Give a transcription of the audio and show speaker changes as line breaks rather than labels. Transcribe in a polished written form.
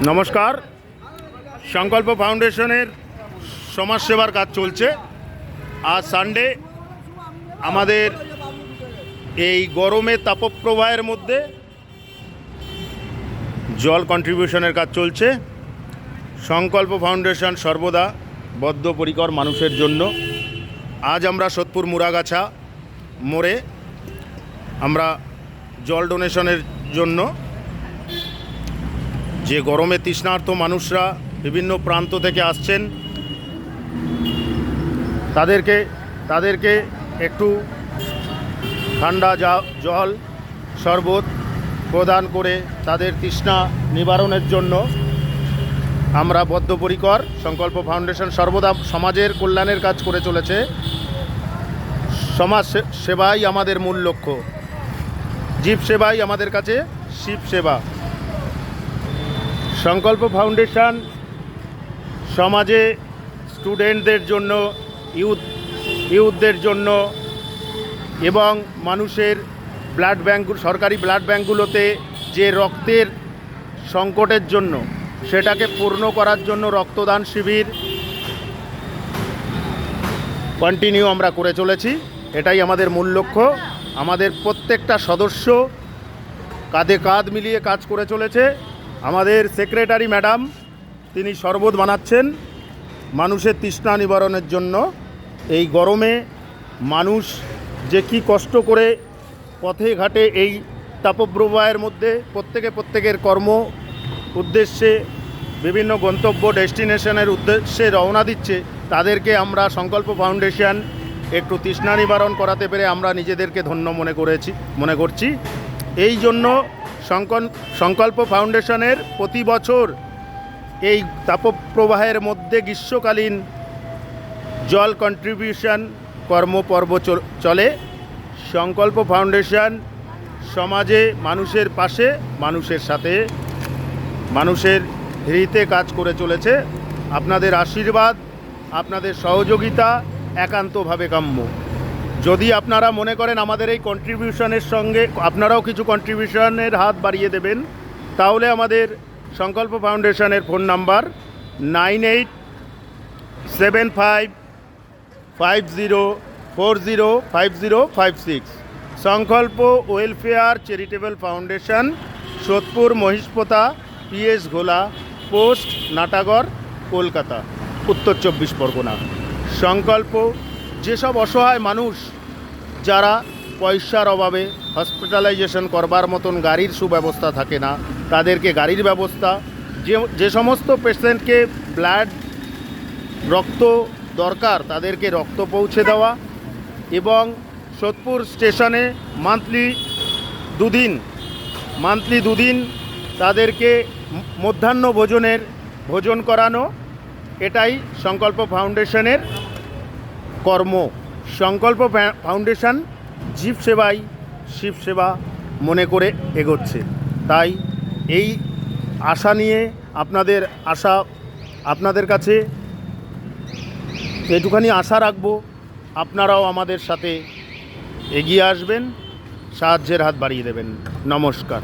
নমস্কার। সংকল্প ফাউন্ডেশনের সমাজসেবার কাজ চলছে। আজ সানডে আমাদের এই গরমে তাপপ্রবাহের মধ্যে জল কন্ট্রিবিউশনের কাজ চলছে। সংকল্প ফাউন্ডেশন সর্বদা বদ্ধপরিকর মানুষের জন্য। আজ আমরা সোদপুর মুরাগাছা মোড়ে আমরা জল ডোনেশনের জন্য, যে গরমে তৃষ্ণার্ত মানুষরা বিভিন্ন প্রান্ত থেকে আসছেন, তাদেরকে একটু ঠান্ডা জল শরবত প্রদান করে তাদের তৃষ্ণা নিবারণের জন্য আমরা বদ্ধপরিকর। সংকল্প ফাউন্ডেশন সর্বদা সমাজের কল্যাণের কাজ করে চলেছে। সমাজ সেবাই আমাদের মূল লক্ষ্য। জীব সেবাই আমাদের কাছে শিব সেবা। সংকল্প ফাউন্ডেশন সমাজে স্টুডেন্টদের জন্য, ইউথদের জন্য এবং মানুষের ব্লাড ব্যাঙ্ক, সরকারি ব্লাড ব্যাঙ্কগুলোতে যে রক্তের সংকটের জন্য সেটাকে পূর্ণ করার জন্য রক্তদান শিবির কন্টিনিউ আমরা করে চলেছি। এটাই আমাদের মূল লক্ষ্য। আমাদের প্রত্যেকটা সদস্য কাঁধে কাঁধ মিলিয়ে কাজ করে চলেছে। আমাদের সেক্রেটারি ম্যাডাম, তিনি শরবত বানাচ্ছেন মানুষের তৃষ্ণা নিবারণের জন্য। এই গরমে মানুষ যে কি কষ্ট করে পথে ঘাটে এই তাপপ্রবাহের মধ্যে প্রত্যেকের কর্ম উদ্দেশ্যে, বিভিন্ন গন্তব্য ডেস্টিনেশনের উদ্দেশ্যে রওনা দিচ্ছে, তাদেরকে আমরা সংকল্প ফাউন্ডেশন একটু তৃষ্ণা নিবারণ করাতে পেরে আমরা নিজেদেরকে ধন্য মনে করছি। এই জন্য সংকল্প ফাউন্ডেশনের প্রতি বছর এই তাপপ্রবাহের মধ্যে গ্রীষ্মকালীন জল কন্ট্রিবিউশন কর্মপর্ব চলে। সংকল্প ফাউন্ডেশন সমাজে মানুষের পাশে, মানুষের সাথে, মানুষের হৃদয়ে কাজ করে চলেছে। আপনাদের আশীর্বাদ, আপনাদের সহযোগিতা একান্তভাবে কাম্য। যদি আপনারা মনে করেন আমাদের এই কন্ট্রিবিউশনের সঙ্গে আপনারাও কিছু কন্ট্রিবিউশনের হাত বাড়িয়ে দেবেন, তাহলে আমাদের সংকল্প ফাউন্ডেশনের ফোন নাম্বার 987550405056। সংকল্প welfare charitable foundation, Sodepur Mahishpota, PS ঘোলা পোস্ট, নাটাগড়, কলকাতা, উত্তর 24 পরগনা। সংকল্প যেসব অসহায় মানুষ যারা পয়সার অভাবে হসপিটালাইজেশন করবার মতন গাড়ির সুব্যবস্থা থাকে না, তাদেরকে গাড়ির ব্যবস্থা, যে সমস্ত পেশেন্টকে রক্ত দরকার তাদেরকে রক্ত পৌঁছে দেওয়া, এবং সোদপুর স্টেশনে মান্থলি দুদিন তাদেরকে মধ্যাহ্ন ভোজন করানো, এটাই সংকল্প ফাউন্ডেশনের কর্ম। সংকল্প ফাউন্ডেশন জীব সেবাই শিব সেবা মনে করে এগোচ্ছে। তাই এই আশা নিয়ে আপনাদের কাছে এটুখানি আশা রাখবো, আপনারাও আমাদের সাথে এগিয়ে আসবেন, সাহায্যের হাত বাড়িয়ে দেবেন। নমস্কার।